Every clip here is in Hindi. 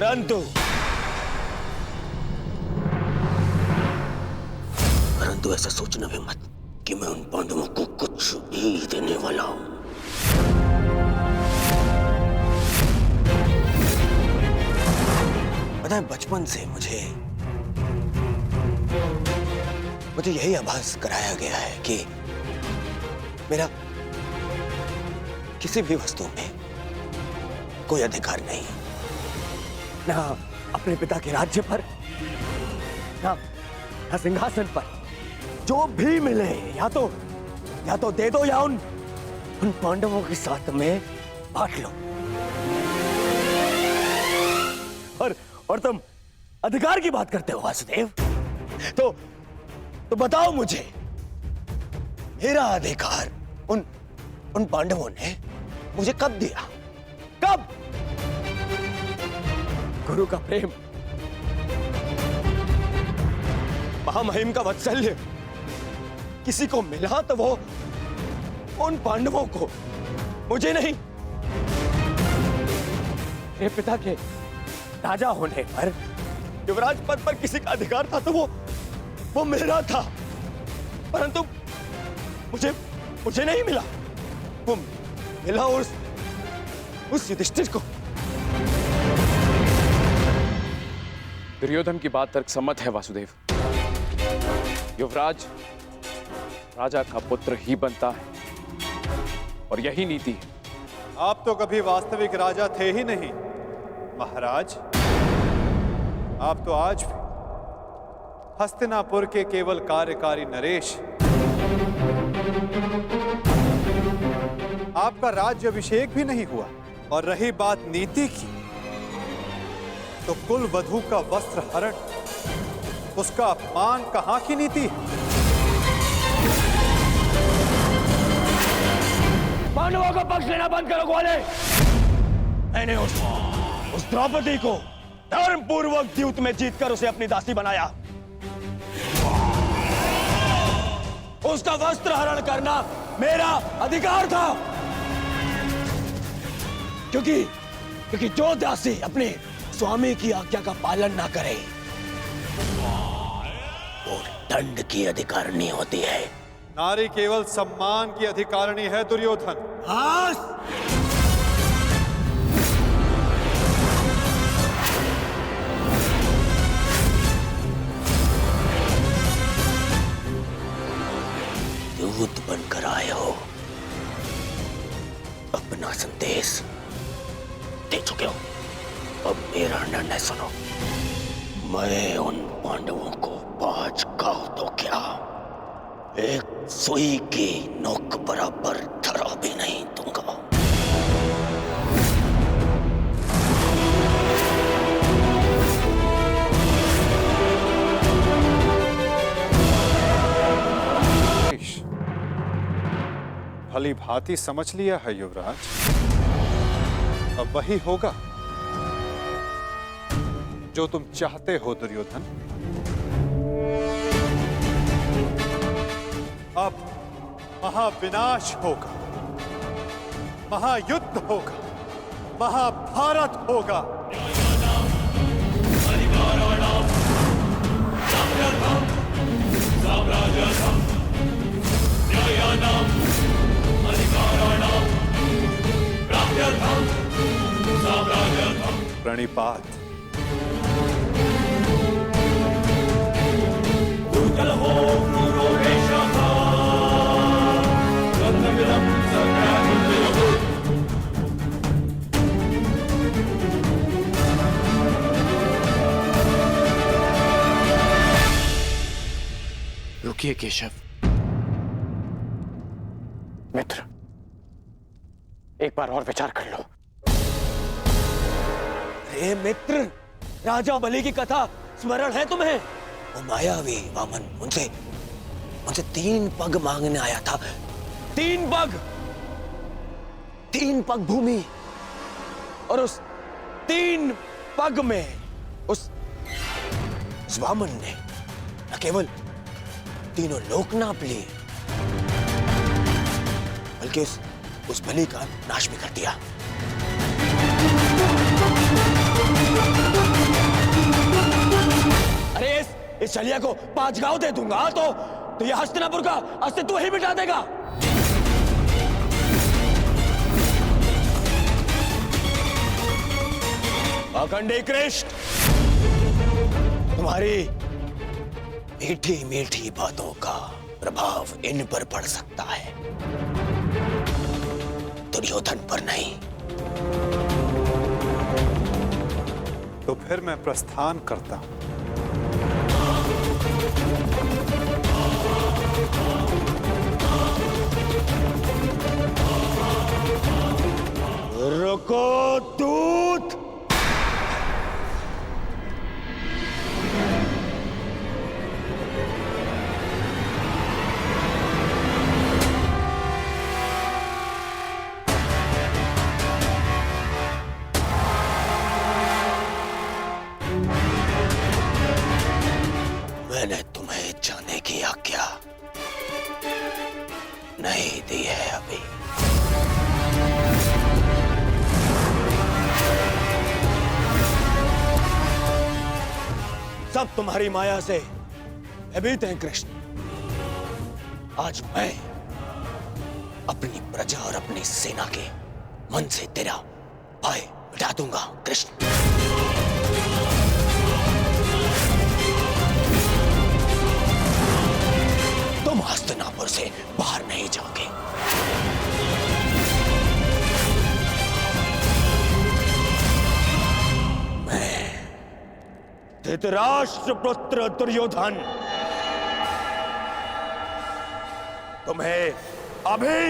परंतु ऐसा सोचना भी मत कि मैं उन पांडवों को कुछ भी देने वाला हूं। पता है, बचपन से मुझे यही आभास कराया गया है कि मेरा किसी भी वस्तु में कोई अधिकार नहीं, ना अपने पिता के राज्य पर, ना सिंहासन पर। जो भी मिले या तो दे दो या उन पांडवों के साथ में बांट लो। और तुम अधिकार की बात करते हो वासुदेव, तो बताओ मुझे, मेरा अधिकार उन पांडवों ने मुझे कब दिया? कब? गुरु का प्रेम, महामहिम का वात्सल्य किसी को मिला तो वो उन पांडवों को, मुझे नहीं। मेरे पिता के राजा होने पर, युवराज पद पर किसी का अधिकार था तो वो मेरा था, परंतु मुझे नहीं मिला। वो मिला उस युधिष्ठिर को। दुर्योधन की बात तर्कसम्मत है वासुदेव। युवराज राजा का पुत्र ही बनता है और यही नीति है। आप तो कभी वास्तविक राजा थे ही नहीं महाराज। आप तो आज भी हस्तिनापुर के केवल कार्यकारी नरेश। आपका राज्य अभिषेक भी नहीं हुआ। और रही बात नीति की, तो कुल वधू का वस्त्र हरण, उसका अपमान कहां की नीति है? पांडवों का पक्ष लेना बंद करो ग्वाले। मैंने उस द्रौपदी को धर्म पूर्वक द्यूत में जीतकर उसे अपनी दासी बनाया। उसका वस्त्र हरण करना मेरा अधिकार था, क्योंकि जो दासी अपने स्वामी की आज्ञा का पालन ना करे वो दंड की अधिकारिणी होती है। नारी केवल सम्मान की अधिकारिणी है दुर्योधन। हाँ, दूत बनकर आए हो, अपना संदेश दे चुके हो। अब मेरा निर्णय सुनो। मैं उन पांडवों को 5 गांव तो क्या, एक सुई की नोक बराबर धरा भी नहीं दूंगा। भली भांति समझ लिया है युवराज। अब वही होगा जो तुम चाहते हो दुर्योधन। अब महाविनाश होगा, महायुद्ध होगा, महाभारत होगा। प्रणिपात। रुकिए केशव। मित्र, एक बार और विचार कर लो। अरे मित्र, राजा बलि की कथा स्मरण है तुम्हें? वो मायावी वामन उनसे 3 पग मांगने आया था। 3 पग भूमि, और उस 3 पग में उस वामन ने न केवल तीनों लोक नाप लिए, बल्कि उस बलि का नाश भी कर दिया। अरे इस छलिया को 5 गांव दे दूंगा तो ये हस्तिनापुर का अस्तित्व ही मिटा देगा। अखंडी कृष्ण, तुम्हारी मीठी मीठी बातों का प्रभाव इन पर पड़ सकता है, दुर्योधन पर नहीं। तो फिर मैं प्रस्थान करता हूं। रुको दूत। मैंने तुम्हें जाने की आज्ञा नहीं दी है अभी। सब तुम्हारी माया से भयभीत हैं कृष्ण। आज मैं अपनी प्रजा और अपनी सेना के मन से तेरा भय मिटा दूंगा कृष्ण। तुम हस्तिनापुर से बाहर नहीं जाओगे। धृतराष्ट्र पुत्र दुर्योधन, तुम्हें अभी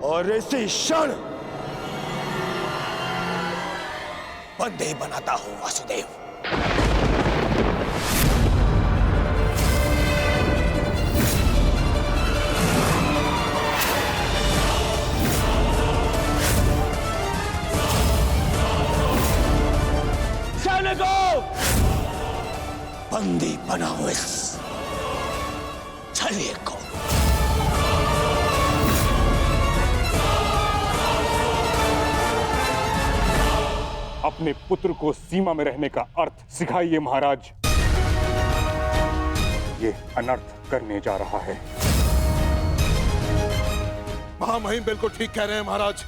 और इसी क्षण बंदी बनाता हूं वासुदेव। बंदी बनाओ इस छलिए को। अपने पुत्र को सीमा में रहने का अर्थ सिखाइए महाराज। ये अनर्थ करने जा रहा है। महामहिम बिल्कुल ठीक कह रहे हैं महाराज।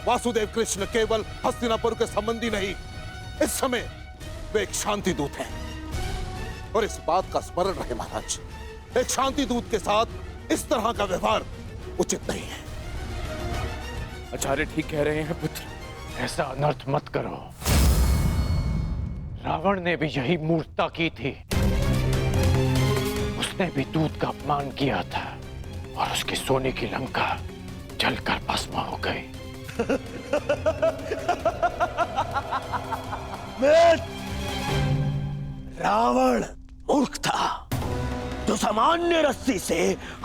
वासुदेव कृष्ण केवल हस्तिनापुर के संबंधी नहीं, इस समय वे एक शांति दूत हैं। और इस बात का स्मरण रहे महाराज, एक शांति दूत के साथ इस तरह का व्यवहार उचित नहीं है। आचार्य ठीक कह रहे हैं पुत्र, ऐसा अनर्थ मत करो। रावण ने भी यही मूर्खता की थी। उसने भी दूत का अपमान किया था और उसकी सोने की लंका जलकर भस्म हो गई। रावण मूर्ख था जो सामान्य रस्सी से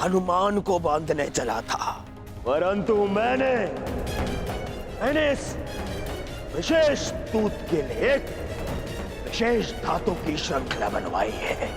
हनुमान को बांधने चला था, परंतु मैंने इस विशेष दूत के लिए एक विशेष धातु की श्रृंखला बनवाई है।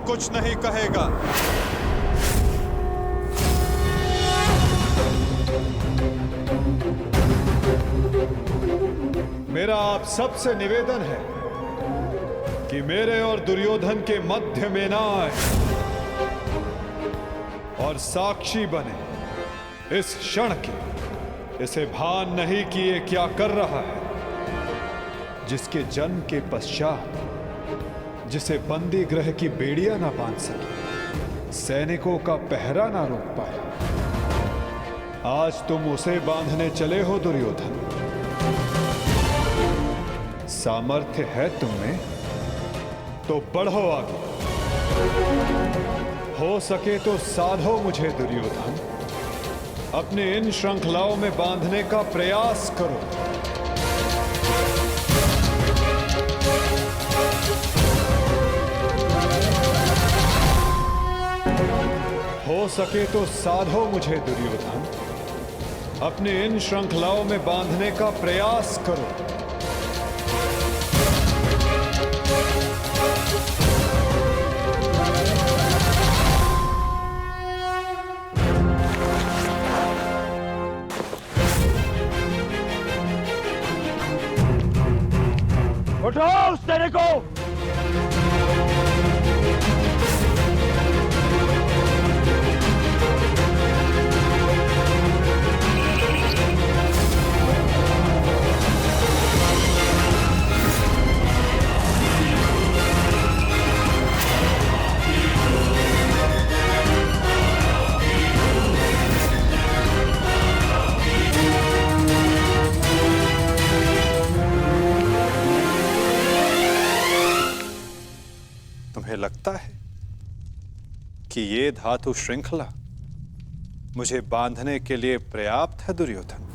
कुछ नहीं कहेगा। मेरा आप सबसे निवेदन है कि मेरे और दुर्योधन के मध्य में ना आए और साक्षी बने इस क्षण के। इसे भान नहीं कि ये क्या कर रहा है, जिसके जन्म के पश्चात जिसे बंदी गृह की बेड़ियां ना बांध सके, सैनिकों का पहरा ना रोक पाए, आज तुम उसे बांधने चले हो दुर्योधन। सामर्थ्य है तुम में तो बढ़ो आगे, हो सके तो साधो मुझे दुर्योधन। अपने इन श्रृंखलाओं में बांधने का प्रयास करो। हो सके तो साधो मुझे दुर्योधन, अपने इन श्रृंखलाओं में बांधने का प्रयास करो। उठो उस तेरे को। तुम्हें लगता है कि ये धातु श्रृंखला मुझे बांधने के लिए पर्याप्त है दुर्योधन?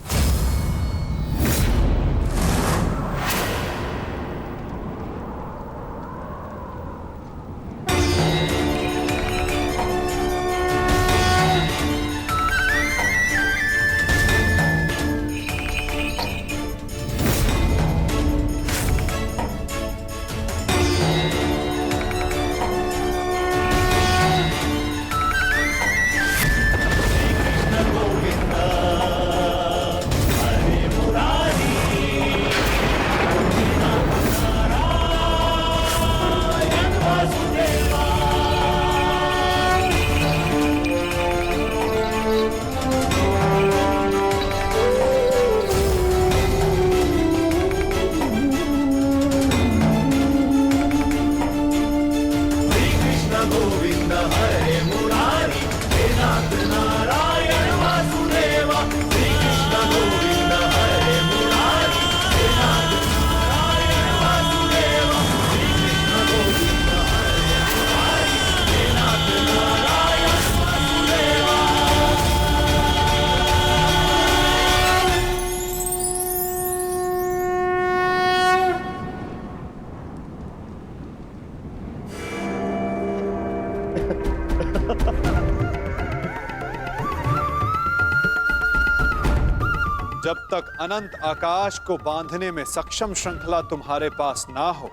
जब तक अनंत आकाश को बांधने में सक्षम श्रृंखला तुम्हारे पास ना हो,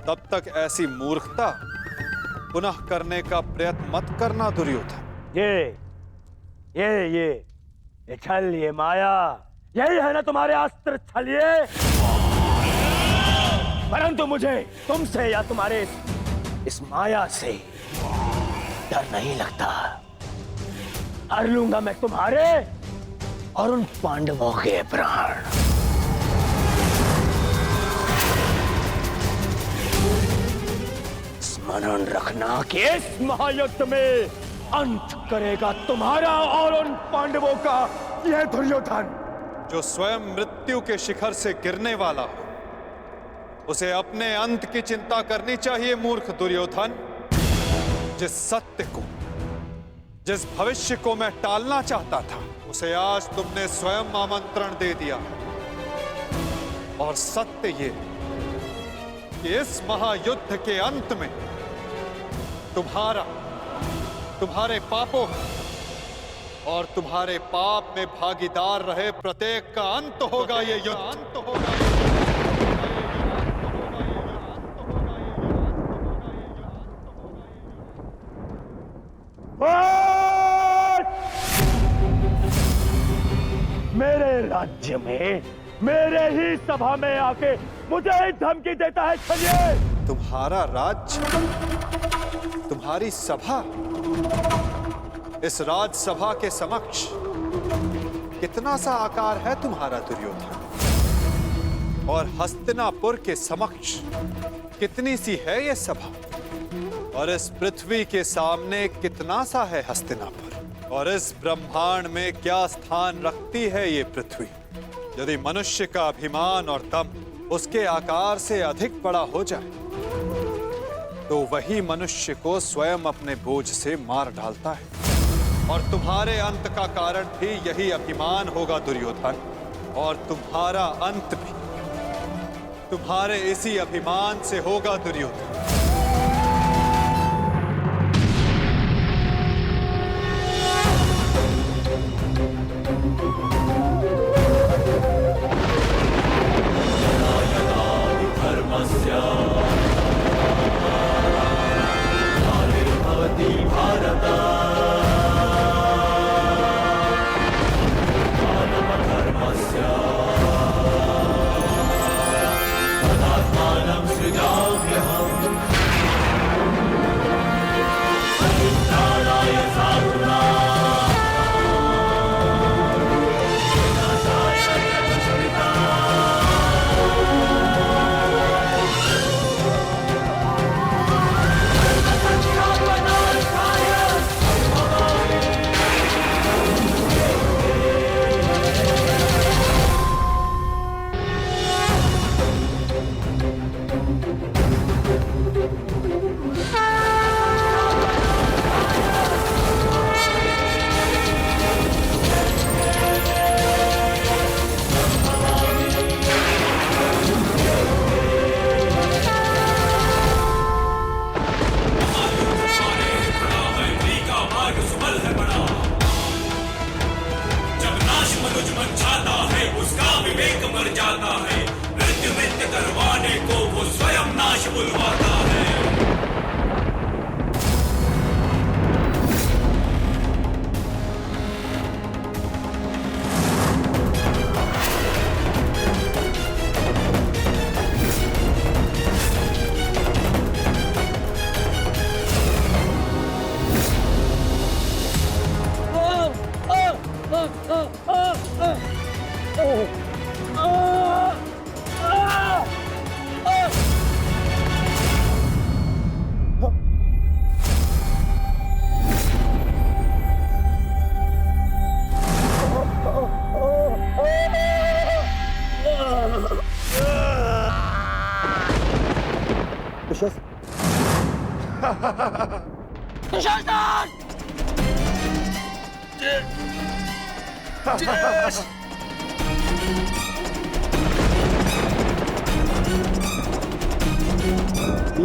तब तक ऐसी मूर्खता पुनः करने का प्रयत्न मत करना दुर्योधन। ये छल, ये माया, यही है ना तुम्हारे अस्त्र छलिए। परंतु मुझे तुमसे या तुम्हारे इस माया से डर नहीं लगता। हर लूंगा मैं तुम्हारे और उन पांडवों के प्राण। स्मरण रखना कि इस महायुद्ध में अंत करेगा तुम्हारा और उन पांडवों का यह दुर्योधन। जो स्वयं मृत्यु के शिखर से गिरने वाला हो, उसे अपने अंत की चिंता करनी चाहिए मूर्ख दुर्योधन। जिस सत्य को, जिस भविष्य को मैं टालना चाहता था, उसे आज तुमने स्वयं आमंत्रण दे दिया। और सत्य ये कि इस महायुद्ध के अंत में तुम्हारे पापों और तुम्हारे पाप में भागीदार रहे प्रत्येक का अंत होगा। ये युद्ध अंत होगा। मेरे राज्य में, मेरे ही सभा में आके मुझे ही धमकी देता है छलिए। तुम्हारा राज्य, तुम्हारी सभा, इस राजसभा के समक्ष कितना सा आकार है तुम्हारा दुर्योधन? और हस्तिनापुर के समक्ष कितनी सी है ये सभा? और इस पृथ्वी के सामने कितना सा है हस्तिनापुर? और इस ब्रह्मांड में क्या स्थान रखती है ये पृथ्वी? यदि मनुष्य का अभिमान और दम उसके आकार से अधिक बड़ा हो जाए, तो वही मनुष्य को स्वयं अपने बोझ से मार डालता है। और तुम्हारे अंत का कारण भी यही अभिमान होगा दुर्योधन, और तुम्हारा अंत भी तुम्हारे इसी अभिमान से होगा दुर्योधन।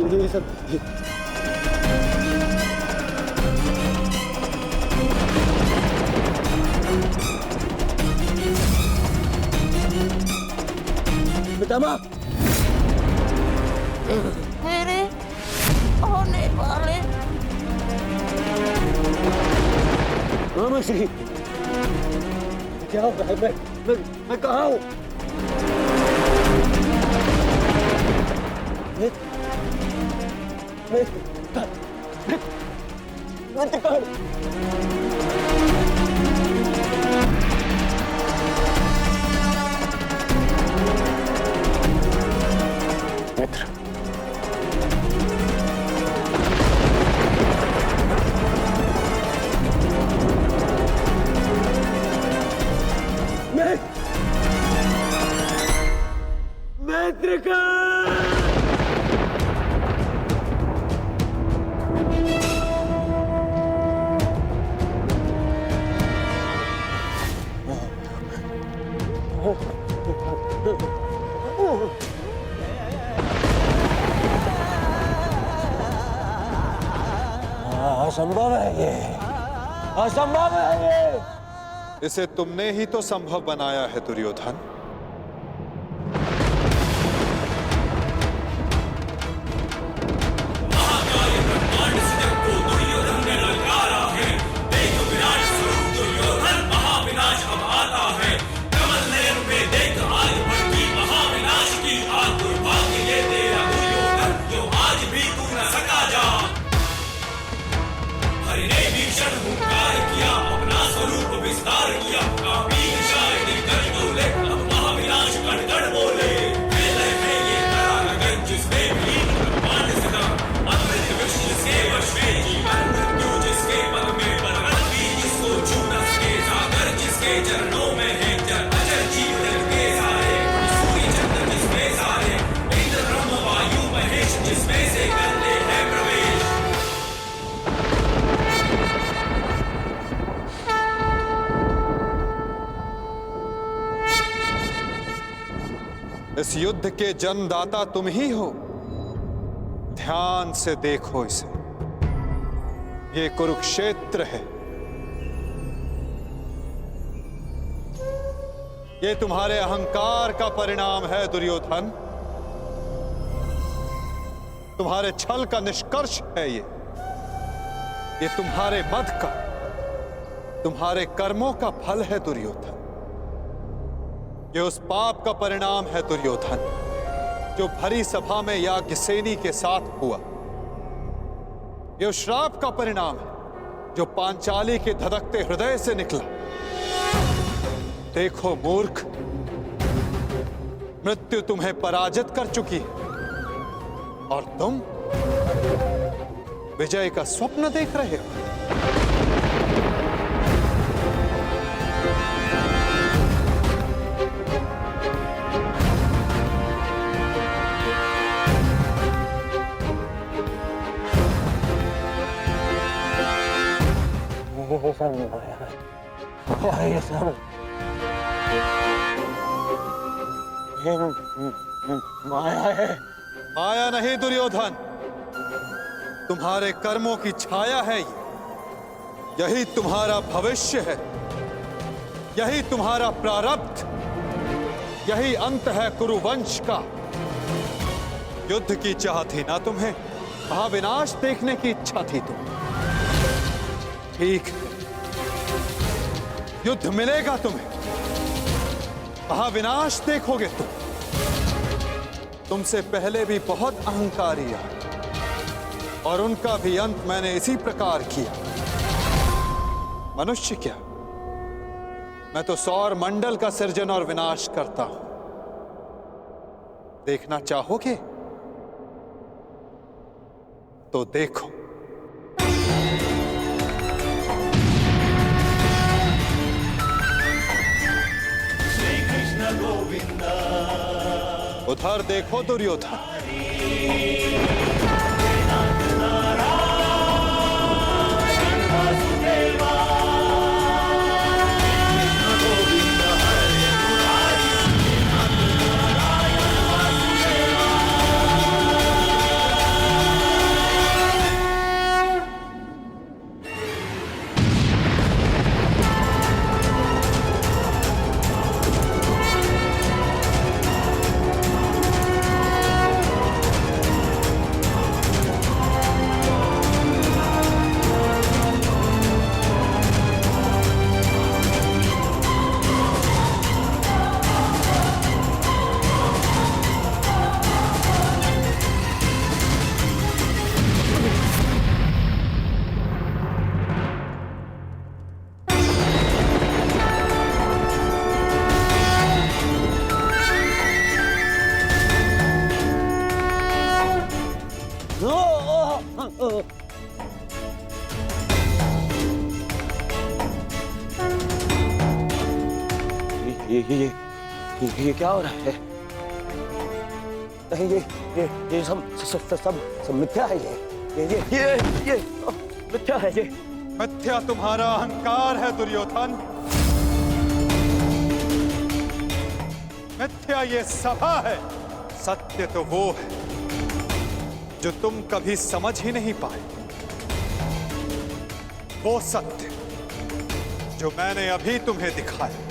ये सब पितामह मेरे होने वाले मामा श्री क्या हो रहा है? मैं कहाँ हूँ? मित्र, मित्र का असंभव है ये, असंभव है ये। इसे तुमने ही तो संभव बनाया है दुर्योधन। किया अपना स्वरूप विस्तार किया, काफी शायद कर दो ले इस युद्ध के जन्मदाता तुम ही हो। ध्यान से देखो इसे, ये कुरुक्षेत्र है। ये तुम्हारे अहंकार का परिणाम है दुर्योधन। तुम्हारे छल का निष्कर्ष है ये तुम्हारे मद का, तुम्हारे कर्मों का फल है दुर्योधन। ये उस पाप का परिणाम है दुर्योधन जो भरी सभा में याज्ञसेनी के साथ हुआ। ये उस श्राप का परिणाम है जो पांचाली के धधकते हृदय से निकला। देखो मूर्ख, मृत्यु तुम्हें पराजित कर चुकी है और तुम विजय का स्वप्न देख रहे हो। माया है। माया नहीं दुर्योधन, तुम्हारे कर्मों की छाया है ये। यही तुम्हारा भविष्य है, यही तुम्हारा प्रारब्ध, यही अंत है कुरुवंश का। युद्ध की चाह थी ना तुम्हें, महाविनाश देखने की इच्छा थी तुम्हें। ठीक है, युद्ध मिलेगा तुम्हें, महाविनाश देखोगे तुम। तुमसे पहले भी बहुत अहंकारी आए और उनका भी अंत मैंने इसी प्रकार किया। मनुष्य क्या, मैं तो सौर मंडल का सृजन और विनाश करता हूं। देखना चाहोगे तो देखो। उधर देखो दुर्योधन। ये क्या हो रहा है? नहीं, ये सब मिथ्या है। ये मिथ्या है। ये मिथ्या तुम्हारा अहंकार है दुर्योधन। मिथ्या ये सभा है। सत्य तो वो है जो तुम कभी समझ ही नहीं पाए। वो सत्य जो मैंने अभी तुम्हें दिखाया।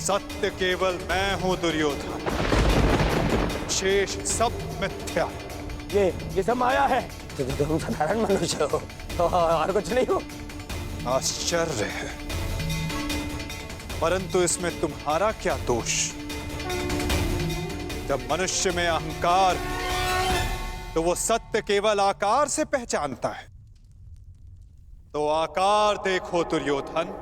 सत्य केवल मैं हूं दुर्योधन, शेष सब मिथ्या। ये सब माया है। तुम साधारण मनुष्य हो और कुछ नहीं हो। आश्चर्य है, परंतु इसमें तुम्हारा क्या दोष? जब मनुष्य में अहंकार, तो वो सत्य केवल आकार से पहचानता है। तो आकार देखो दुर्योधन।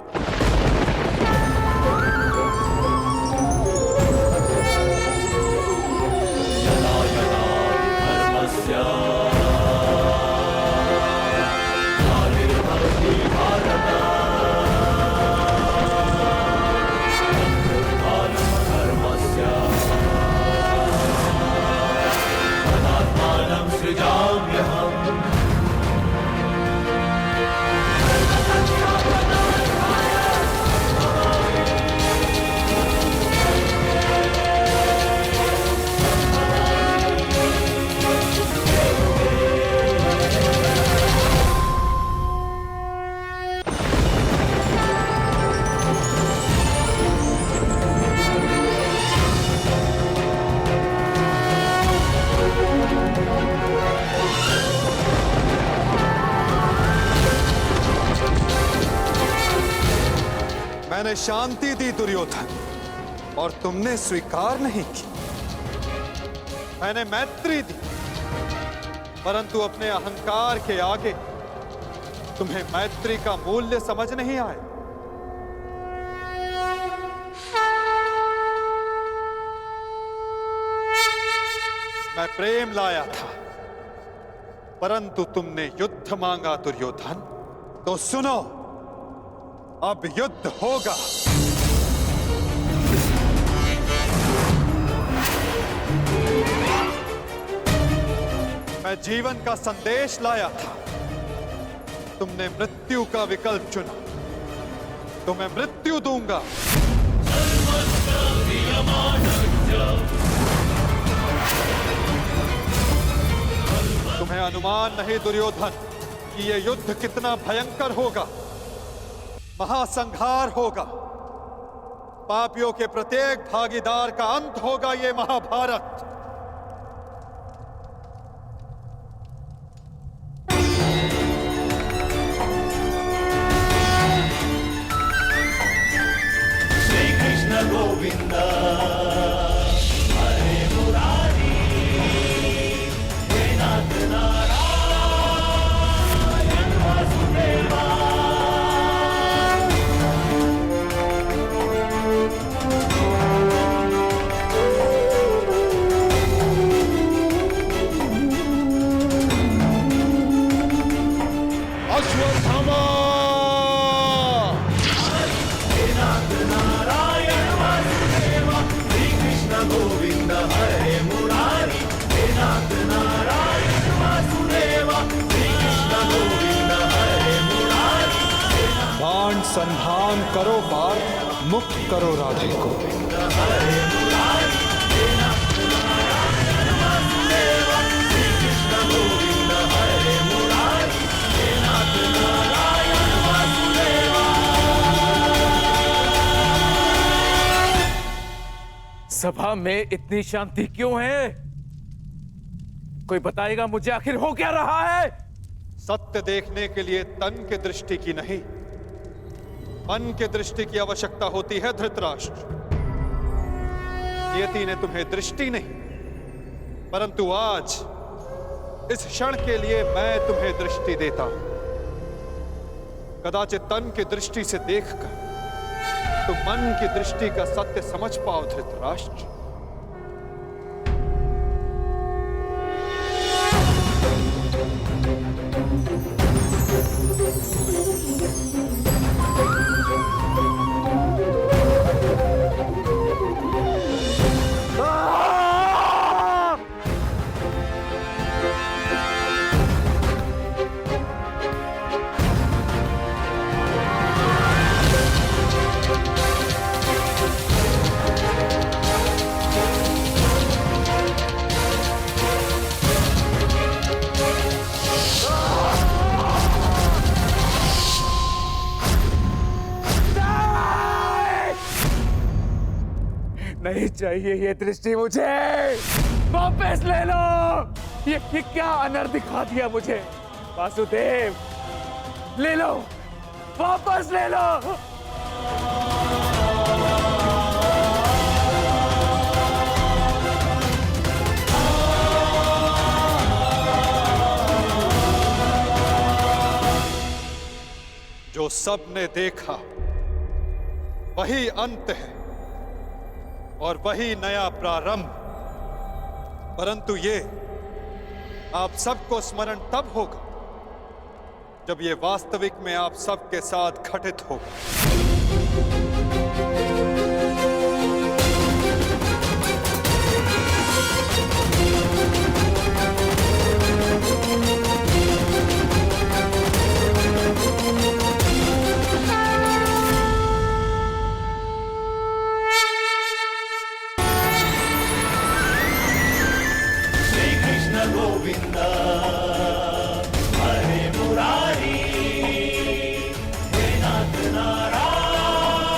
मैंने शांति दी दुर्योधन, और तुमने स्वीकार नहीं की। मैंने मैत्री दी, परंतु अपने अहंकार के आगे तुम्हें मैत्री का मूल्य समझ नहीं आया। मैं प्रेम लाया था, परंतु तुमने युद्ध मांगा दुर्योधन। तो सुनो, अब युद्ध होगा। मैं जीवन का संदेश लाया था, तुमने मृत्यु का विकल्प चुना, तो मैं मृत्यु दूंगा। तुम्हें अनुमान नहीं दुर्योधन कि यह युद्ध कितना भयंकर होगा। महासंहार होगा, पापियों के प्रत्येक भागीदार का अंत होगा यह महाभारत। श्री कृष्ण गोविंद हरे मुरारी, हे नाथ नारायण वासुदेवा। अश्वत्थामा! हे नाथ नारायण वासुदेवा, श्री कृष्ण गोविंद हरे मुरारी, हे नाथ नारायण वासुदेवा, श्री कृष्ण गोविंद हरे मुरारी। बाण संधान करो पार, मुक्त करो राधे को। हरे मुरारी, हे नाथ नारायण वासुदेवा, श्री कृष्ण गोविंद हरे मुरारी, हे नाथ नारायण वासुदेवा। सभा में इतनी शांति क्यों है? कोई बताएगा मुझे, आखिर हो क्या रहा है? सत्य देखने के लिए तन की दृष्टि की नहीं, मन की दृष्टि की आवश्यकता होती है धृतराष्ट्र। नियति ने तुम्हें दृष्टि नहीं, परंतु आज इस क्षण के लिए मैं तुम्हें दृष्टि देता हूं। कदाचित तन की दृष्टि से देखकर तुम मन की दृष्टि का सत्य समझ पाओ धृतराष्ट्र। नहीं चाहिए ये दृष्टि मुझे, वापस ले लो। ये क्या अनर्थ दिखा दिया मुझे। वासुदेव, ले लो, वापस ले लो। जो सबने देखा वही अंत है और वही नया प्रारंभ। परंतु ये आप सबको स्मरण तब होगा जब ये वास्तविक में आप सबके साथ घटित होगा। गोविंद हरे मुरारी, हे नाथ नारायण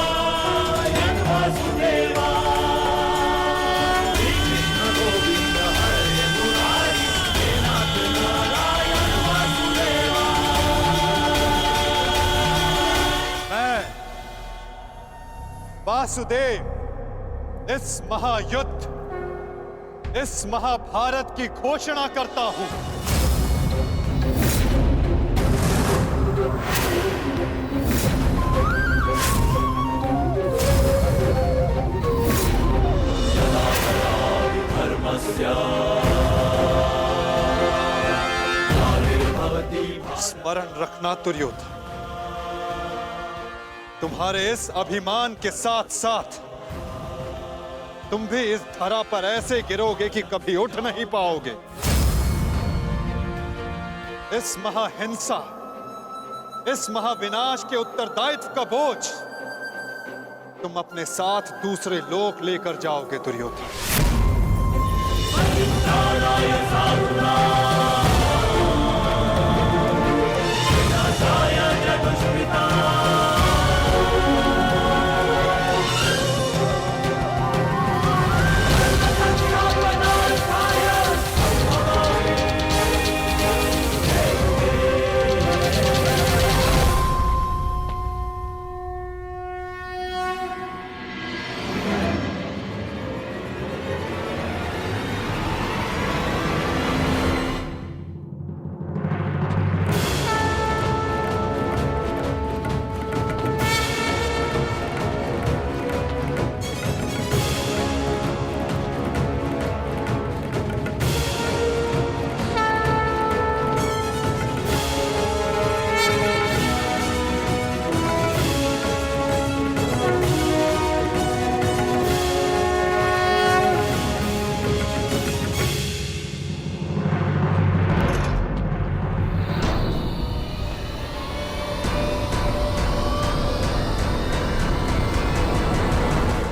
वासुदेव, इस महायुद्ध, इस महाभारत की घोषणा करता हूं। स्मरण रखना दुर्योधन, तुम्हारे इस अभिमान के साथ साथ तुम भी इस धरा पर ऐसे गिरोगे कि कभी उठ नहीं पाओगे। इस महाहिंसा, इस महाविनाश के उत्तरदायित्व का बोझ तुम अपने साथ दूसरे लोक लेकर जाओगे दुर्योधन।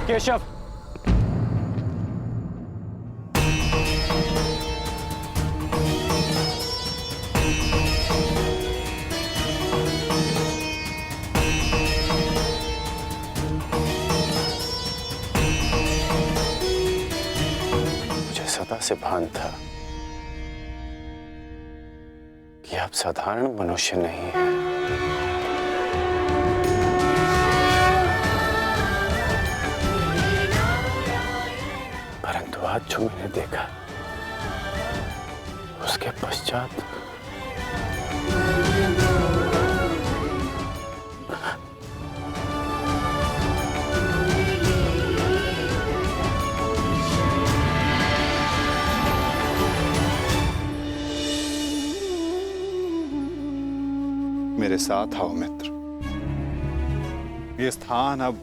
केशव, मुझे सदा से भान था कि आप साधारण मनुष्य नहीं हैं। परंतु आज जो मैंने देखा उसके पश्चात मेरे साथ आओ मित्र। ये स्थान अब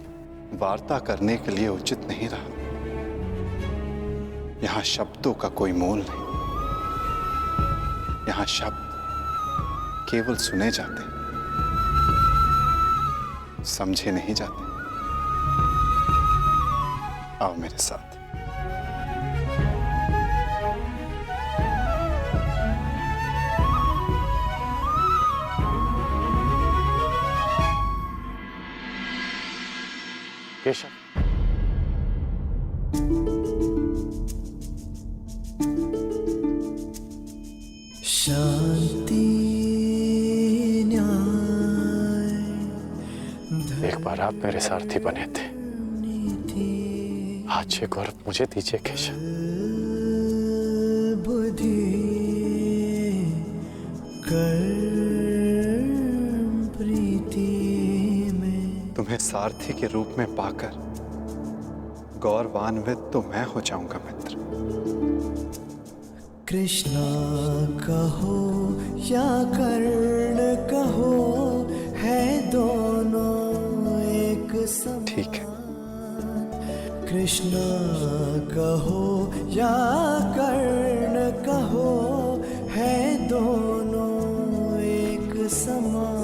वार्ता करने के लिए उचित नहीं रहा। यहां शब्दों का कोई मोल नहीं। यहां शब्द केवल सुने जाते, समझे नहीं जाते। आओ मेरे साथ। केशव, शांति न्याय, एक बार आप मेरे सारथी बने थे, आज ये गौरव मुझे दीजिए केशव। बुद्धि कर्म प्रीति में। तुम्हें सारथी के रूप में पाकर गौरवान्वित तो मैं हो जाऊंगा मित्र। कृष्णा कहो या कर्ण कहो, है दोनों एक समान। ठीक है। कृष्णा कहो या कर्ण कहो, है दोनों एक समान।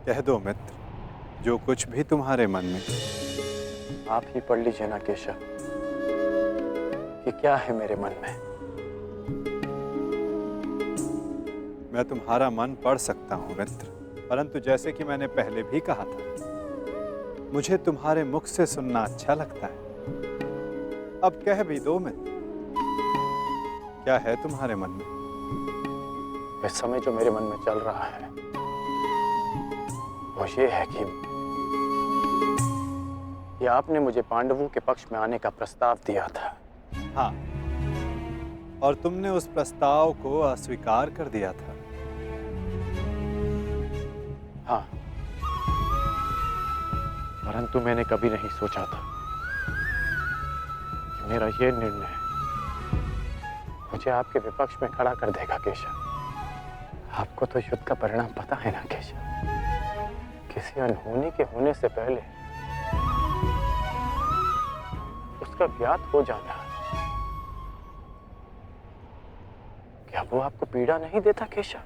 कह दो मित्र, जो कुछ भी तुम्हारे मन में। आप ही पढ़ लीजिए ना केशव कि क्या है मेरे मन में। मैं तुम्हारा मन पढ़ सकता हूँ मित्र, परंतु जैसे कि मैंने पहले भी कहा था, मुझे तुम्हारे मुख से सुनना अच्छा लगता है। अब कह भी दो मित्र, क्या है तुम्हारे मन में? इस समय जो मेरे मन में चल रहा है वो ये है कि आपने मुझे पांडवों के पक्ष में आने का प्रस्ताव दिया था। हाँ, और तुमने उस प्रस्ताव को अस्वीकार कर दिया था। हाँ, परंतु मैंने कभी नहीं सोचा था कि मेरा ये निर्णय मुझे आपके विपक्ष में खड़ा कर देगा केशव। आपको तो युद्ध का परिणाम पता है ना केशव। किसी अनहोनी के होने से पहले उसका ज्ञात हो जाना, क्या वो आपको पीड़ा नहीं देता केशव?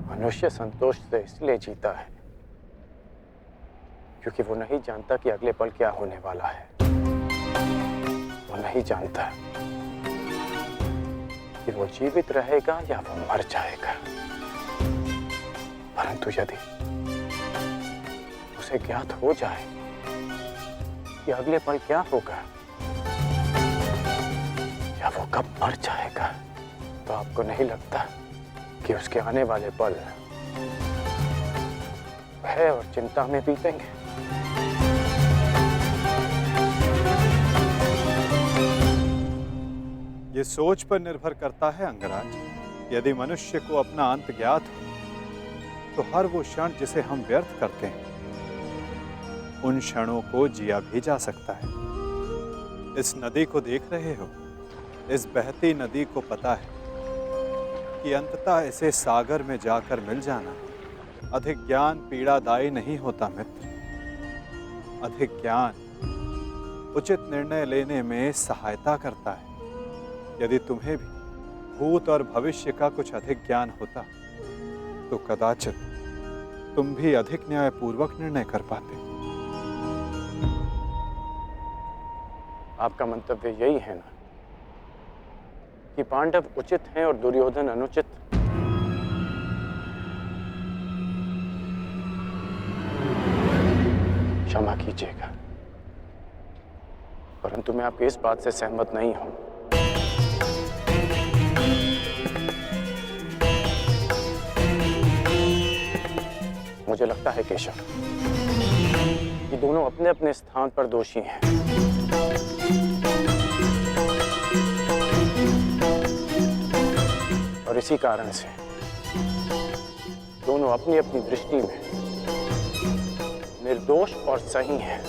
मनुष्य संतोष से इसलिए जीता है क्योंकि वो नहीं जानता कि अगले पल क्या होने वाला है। वो नहीं जानता कि वो जीवित रहेगा या वो मर जाएगा। परंतु यदि उसे ज्ञात हो जाए कि अगले पल क्या होगा या वो कब मर जाएगा, तो आपको नहीं लगता कि उसके आने वाले पल भय और चिंता में बीतेंगे? ये सोच पर निर्भर करता है अंगराज। यदि मनुष्य को अपना अंत ज्ञात हो तो हर वो क्षण जिसे हम व्यर्थ करते हैं, उन क्षणों को जिया भी जा सकता है। इस नदी को देख रहे हो? इस बहती नदी को पता है कि अंततः इसे सागर में जाकर मिल जाना। अधिक ज्ञान पीड़ादायी नहीं होता मित्र। अधिक ज्ञान उचित निर्णय लेने में सहायता करता है। यदि तुम्हें भी भूत और भविष्य का कुछ अधिक ज्ञान होता तो कदाचित तुम भी अधिक न्यायपूर्वक निर्णय कर पाते। आपका मंतव्य यही है ना कि पांडव उचित हैं और दुर्योधन अनुचित? क्षमा कीजिएगा, परंतु मैं आपकी इस बात से सहमत नहीं हूं। मुझे लगता है केशव कि दोनों अपने अपने स्थान पर दोषी हैं। और इसी कारण से दोनों अपनी अपनी दृष्टि में निर्दोष और सही हैं।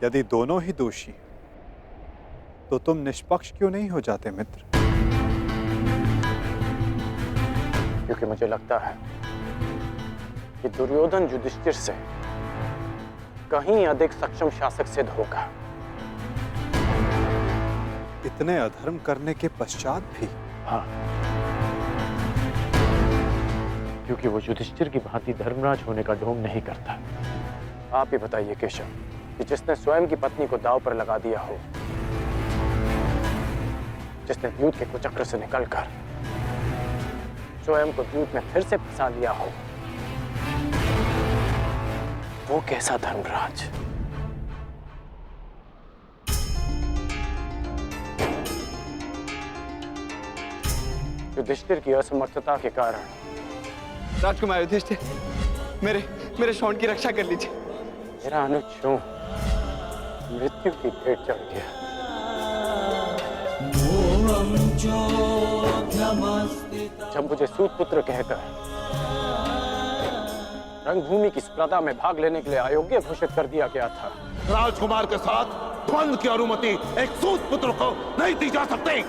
यदि दोनों ही दोषी तो तुम निष्पक्ष क्यों नहीं हो जाते मित्र? क्योंकि मुझे लगता है कि दुर्योधन युधिष्ठिर से कहीं अधिक सक्षम शासक सिद्ध होगा। इतने अधर्म करने के पश्चात भी? हाँ, क्योंकि वो युधिष्ठिर की भांति धर्मराज होने का ढोंग नहीं करता। आप ही बताइए केशव कि जिसने स्वयं की पत्नी को दांव पर लगा दिया हो, जिसने द्यूत के कुचक्र से निकलकर स्वयं को द्यूत में फिर से फंसा लिया हो, वो कैसा धर्मराज? युधिष्ठिर की असमर्थता के कारण राजकुमार युधिष्ठिर, मेरे शौंड की रक्षा कर लीजिए। मेरा अनुज क्यों मृत्यु की भेंट चढ़ गया? जब मुझे सूतपुत्र कहकर रंगभूमि की स्पर्धा में भाग लेने के लिए अयोग्य घोषित कर दिया गया था, राजकुमार के साथ द्वंद्व की अनुमति एक सूत पुत्र को नहीं दी जा सकती।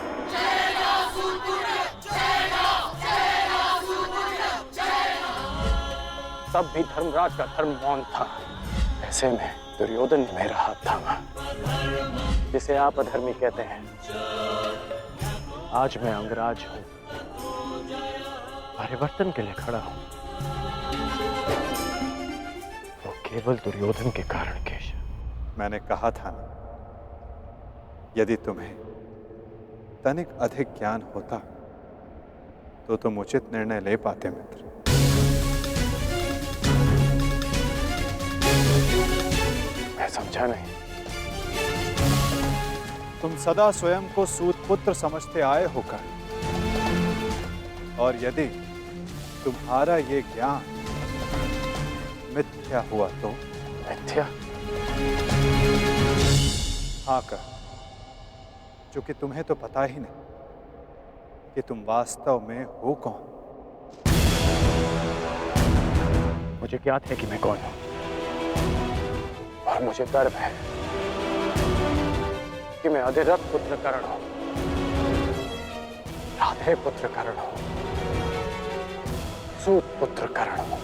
तब भी धर्मराज का धर्म मौन था। ऐसे में दुर्योधन ने मेरा हाथ थामा, जिसे आप अधर्मी कहते हैं। आज मैं अंगराज हूं, परिवर्तन के लिए खड़ा हूं। वो केवल दुर्योधन के कारण केशव। मैंने कहा था ना, यदि तुम्हें तनिक अधिक ज्ञान होता तो तुम उचित निर्णय ले पाते मित्र। मैं समझा नहीं। तुम सदा स्वयं को सूत पुत्र समझते आए होकर, और यदि तुम्हारा ये ज्ञान मिथ्या हुआ तो? मिथ्या? हाँ कर, क्योंकि तुम्हें तो पता ही नहीं कि तुम वास्तव में हो कौन। मुझे ज्ञात है कि मैं कौन हूं, और मुझे गर्व है कि मैं अधिरथ पुत्र कर्ण हूं, राधे पुत्र कर्ण हूं, सूत पुत्र कर्ण हूं।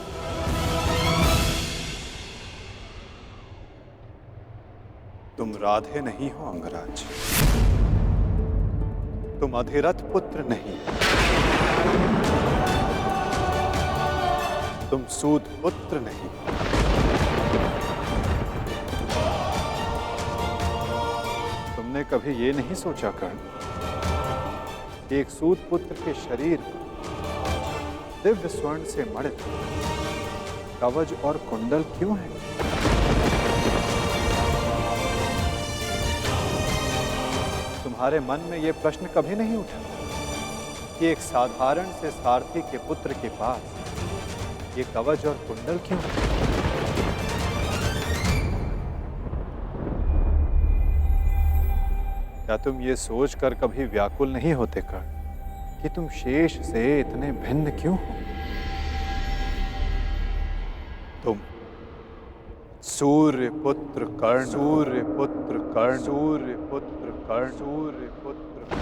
तुम राधे नहीं हो अंगराज, तुम अधिरथ पुत्र नहीं, तुम सूत पुत्र नहीं। तुमने कभी ये नहीं सोचा कर्ण कि एक सूत पुत्र के शरीर पर दिव्य स्वर्ण से मड़ित कवच और कुंडल क्यों है? तुम्हारे मन में यह प्रश्न कभी नहीं उठा कि एक साधारण से सारथी के पुत्र के पास ये कवच और कुंडल क्यों? क्या तुम ये सोचकर कभी व्याकुल नहीं होते कर्ण कि तुम शेष से इतने भिन्न क्यों हो? तुम सूर्य पुत्र कर्ण, सूर्य पुत्र कर्ण, सूर्य पुत्र कर्ण, सूर्य पुत्र कर्ण।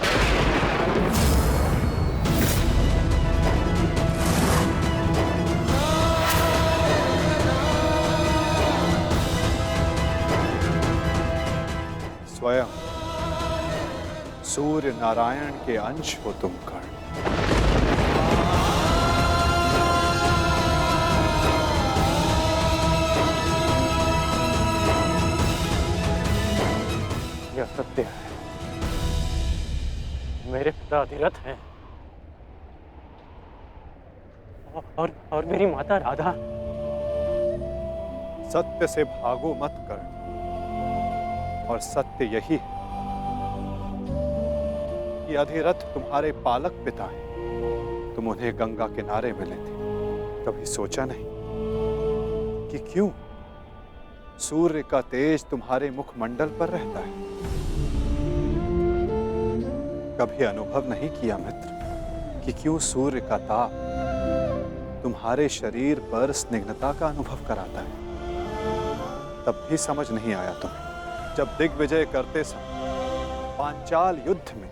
स्वयं सूर्य नारायण के अंश हो तुम कर्ण। यह सत्य है, मेरे पिता अधिरथ हैं, और मेरी माता राधा। सत्य से भागो मत कर्ण, और सत्य यही है कि अधिरथ तुम्हारे पालक पिता हैं। तुम उन्हें गंगा किनारे मिले थे, कभी सोचा नहीं कि क्यों सूर्य का तेज तुम्हारे मुखमंडल पर रहता है? कभी अनुभव नहीं किया मित्र कि क्यों सूर्य का ताप तुम्हारे शरीर पर स्निग्धता का अनुभव कराता है? तब भी समझ नहीं आया तुम्हें जब दिग्विजय करते समय पांचाल युद्ध में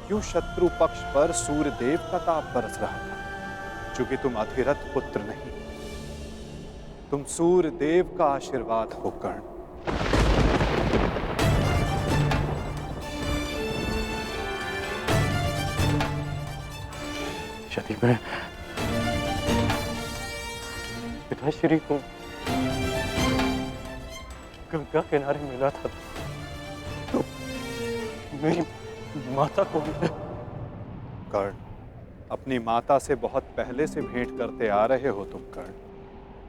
क्यों शत्रु पक्ष पर सूर्य देव का ताप बरस रहा था? क्योंकि तुम अधिरथ पुत्र नहीं, तुम सूर्य देव का आशीर्वाद हो कर्ण। यदि मैं पिताश्री को गंगा किनारे मिला था तो मेरी माता को कर्ण, अपनी माता से बहुत पहले से भेंट करते आ रहे हो तुम कर्ण,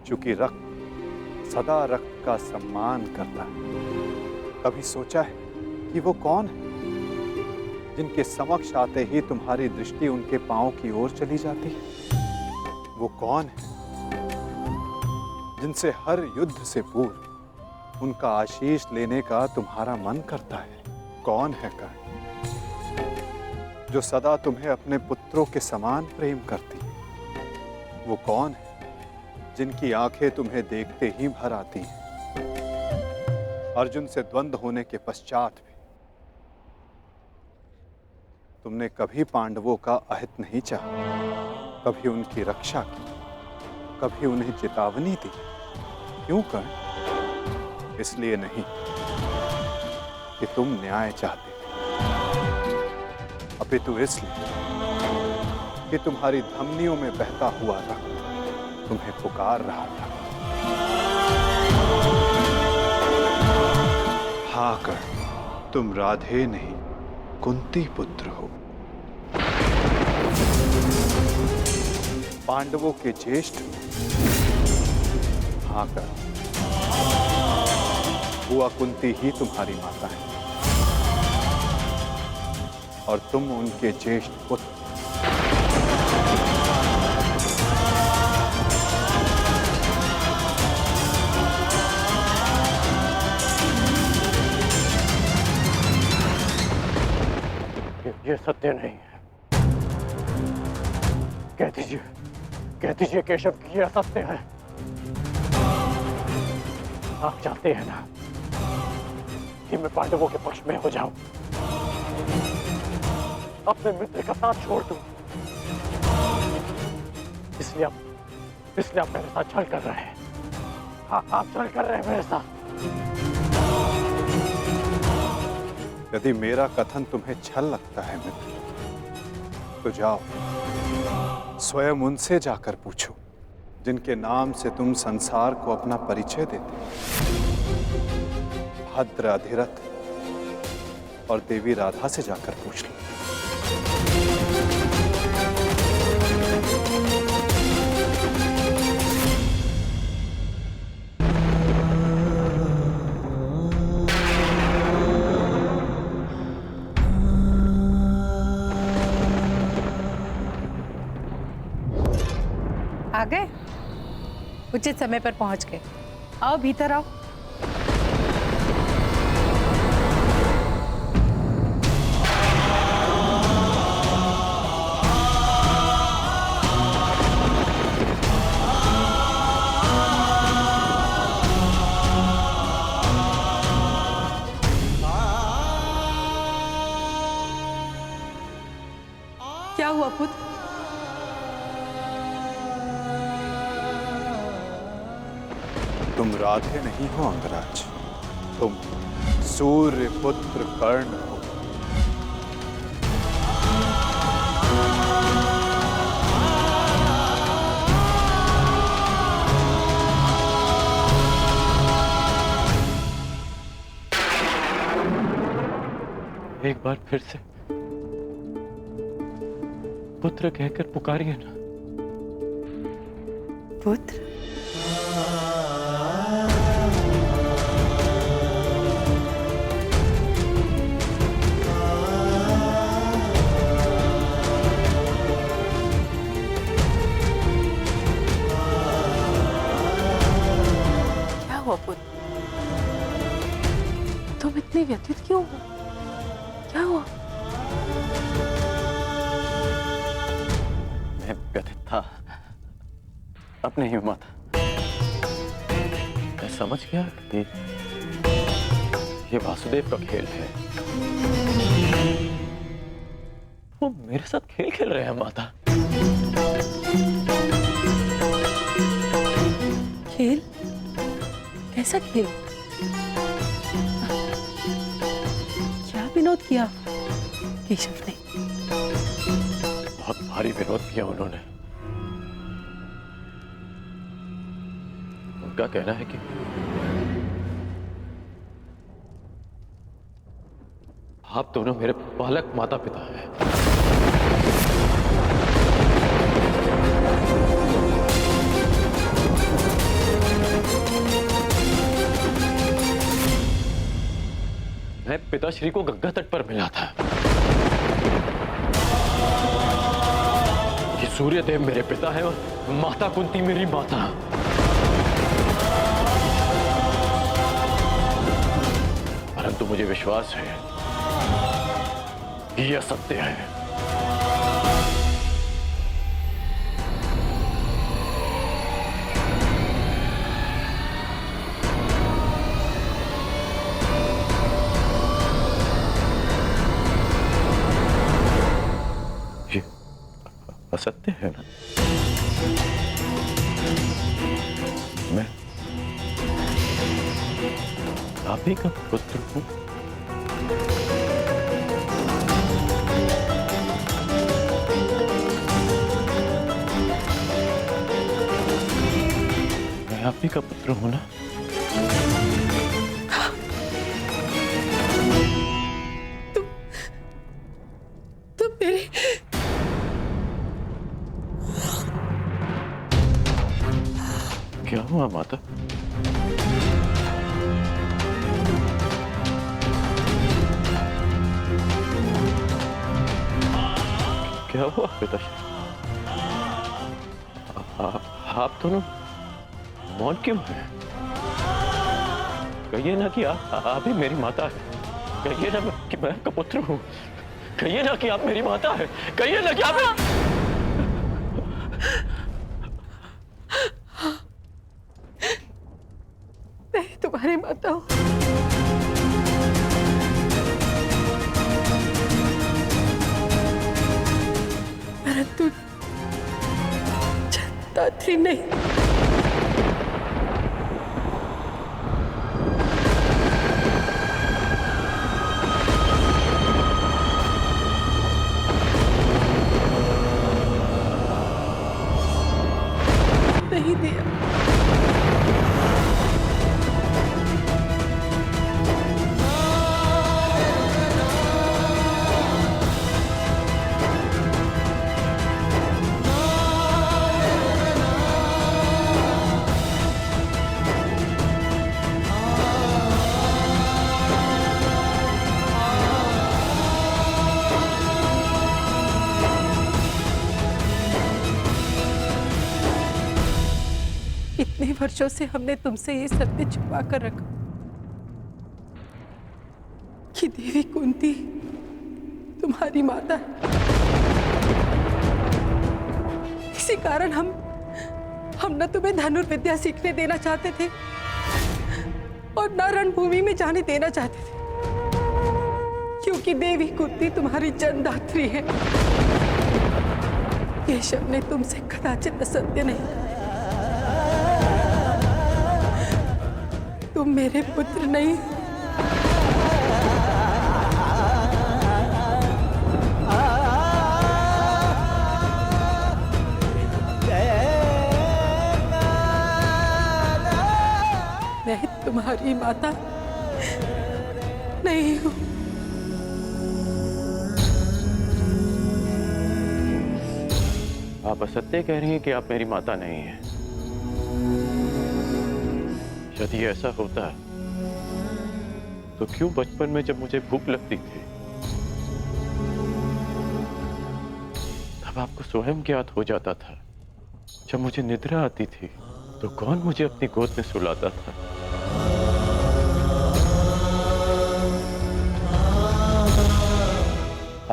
क्योंकि रक्त सदा रक्त का सम्मान करता है। कभी सोचा है कि वो कौन है जिनके समक्ष आते ही तुम्हारी दृष्टि उनके पांव की ओर चली जाती है? वो कौन है जिनसे हर युद्ध से पूर्व उनका आशीष लेने का तुम्हारा मन करता है? कौन है कर्ण जो सदा तुम्हें अपने पुत्रों के समान प्रेम करती है? वो कौन है जिनकी आंखें तुम्हें देखते ही भर आती हैं? अर्जुन से द्वंद्व होने के पश्चात भी तुमने कभी पांडवों का अहित नहीं चाहा, कभी उनकी रक्षा की, कभी उन्हें चेतावनी दी। क्यों कर्ण? इसलिए नहीं कि तुम न्याय चाहते, अपितु इसलिए कि तुम्हारी धमनियों में बहता हुआ रक्त तुम्हें पुकार रहा था। हाँ कर्ण, तुम राधे नहीं, कुंती पुत्र हो, पांडवों के ज्येष्ठ। हाँ कर, बुआ कुंती ही तुम्हारी माता है और तुम उनके ज्येष्ठ पुत्र। ये सत्य नहीं है। कह दीजिए केशव कि यह सत्य है। आप चाहते हैं ना कि मैं पांडवों के पक्ष में हो जाऊं, अपने मित्र का साथ छोड़ दूं, इसलिए आप मेरे साथ छल कर रहे हैं। हाँ, आप छल कर रहे हैं मेरे साथ। यदि मेरा कथन तुम्हें छल लगता है मित्र, तो जाओ स्वयं उनसे जाकर पूछो जिनके नाम से तुम संसार को अपना परिचय देते हो। भद्र, अधिरथ और देवी राधा से जाकर पूछ लो। आ गए? उचित समय पर पहुंच गए। आओ भीतर आओ। क्या हुआ पुत्र? तुम राधे नहीं हो अंगराज, तुम सूर्य पुत्र कर्ण हो। एक बार फिर से पुत्र कहकर पुकारिए ना। पुत्र? तुम इतने व्यथित क्यों हो? क्या हुआ? मैं व्यथित था अपने ही माता। मैं समझ गया कि ये वासुदेव का खेल है। वो मेरे साथ खेल खेल रहे हैं माता। खेल? कैसा खेल? क्या विनोद किया केशव ने? बहुत भारी विरोध किया उन्होंने। उनका कहना है कि आप दोनों मेरे पालक माता पिता हैं। मैं पिताश्री को गंगा तट पर मिला था। ये सूर्यदेव मेरे पिता है और माता कुंती मेरी माता। परंतु मुझे विश्वास है कि यह सत्य है। ये असत्य है ना? मैं आप ही का पुत्र हूं। मैं आप ही का पुत्र हूं ना? माता? क्या हुआ पिताश्री? आप दोनों मौन क्यों हैं? कहिए ना कि आप ही मेरी माता है। कहिए ना कि मैं आपका पुत्र हूँ। कहिए ना कि आप मेरी माता है। कहिए ना कि आप मैं तुम्हारी माता हूँ। परंतु दात्री नहीं। नहीं दिया। इतने वर्षों से हमने तुमसे ये सत्य छुपा कर रखा कि देवी कुंती तुम्हारी माता है। इसी कारण हम न तुम्हें धनुर्विद्या सीखने देना चाहते थे और न रणभूमि में जाने देना चाहते थे, क्योंकि देवी कुंती तुम्हारी जन्मदात्री है। केशव ने तुमसे कदाचित असत्य नहीं कहा। तुम मेरे पुत्र नहीं। मैं तुम्हारी माता नहीं हूं। आप असत्य कह रही हैं कि आप मेरी माता नहीं हैं। यदि ऐसा होता तो क्यों बचपन में जब मुझे भूख लगती थी तब आपको स्वयं ज्ञात हो जाता था? जब मुझे निद्रा आती थी तो कौन मुझे अपनी गोद में सुलाता था?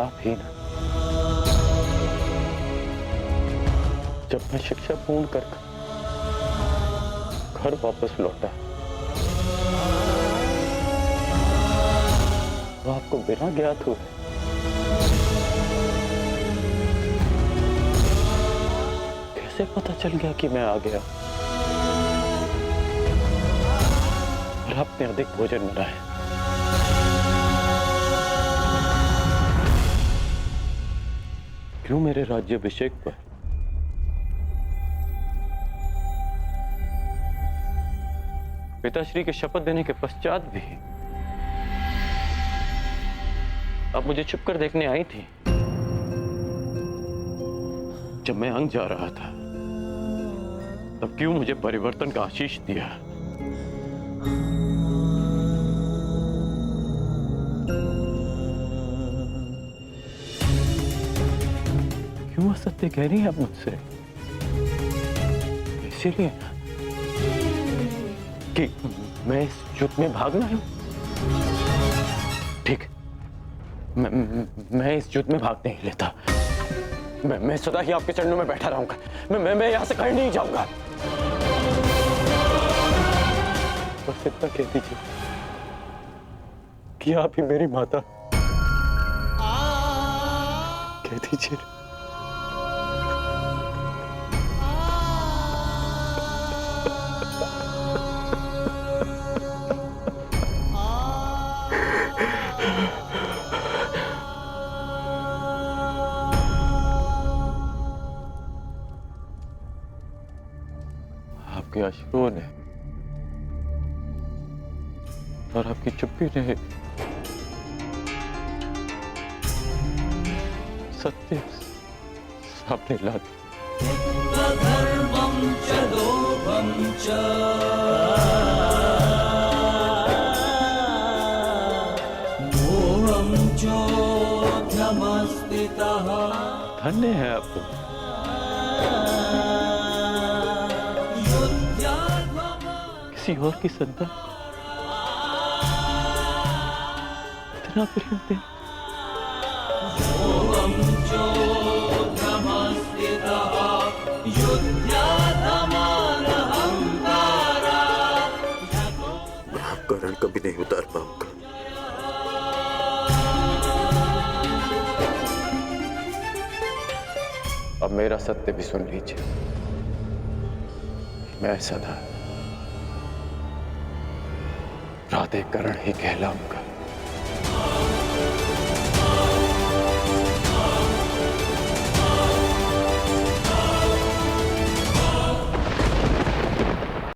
आप ही ना। जब मैं शिक्षा पूर्ण कर घर वापस लौटा तो आपको बिना ज्ञात हुए कैसे पता चल गया कि मैं आ गया और आपने अधिक भोजन बनाया? क्यों मेरे राज्याभिषेक पर पिताश्री के शपथ देने के पश्चात भी अब मुझे छुप कर देखने आई थी? जब मैं अंग जा रहा था तब क्यों मुझे परिवर्तन का आशीष दिया? क्यों असत्य कह रही हैं आप मुझसे? इसीलिए कि मैं इस युद्ध में भागना हूं। ठीक, मैं इस युद्ध में भाग नहीं लेता। मैं सदा ही आपके चरणों में बैठा रहूंगा। मैं यहां से कहीं नहीं जाऊंगा। बस इतना कह दीजिए कि आप ही मेरी माता। कह दीजिए। आपके अश्रुओं ने और आपकी चुप्पी ने सत्य सामने ला दिया। धन्य है आप तुम। किसी और की संतान इतना प्रेम दे। मैं आपका ऋण कभी नहीं उतार पाऊंगा। अब मेरा सत्य भी सुन लीजिए। मैं सदा राधेकरण ही कहलाऊंगा।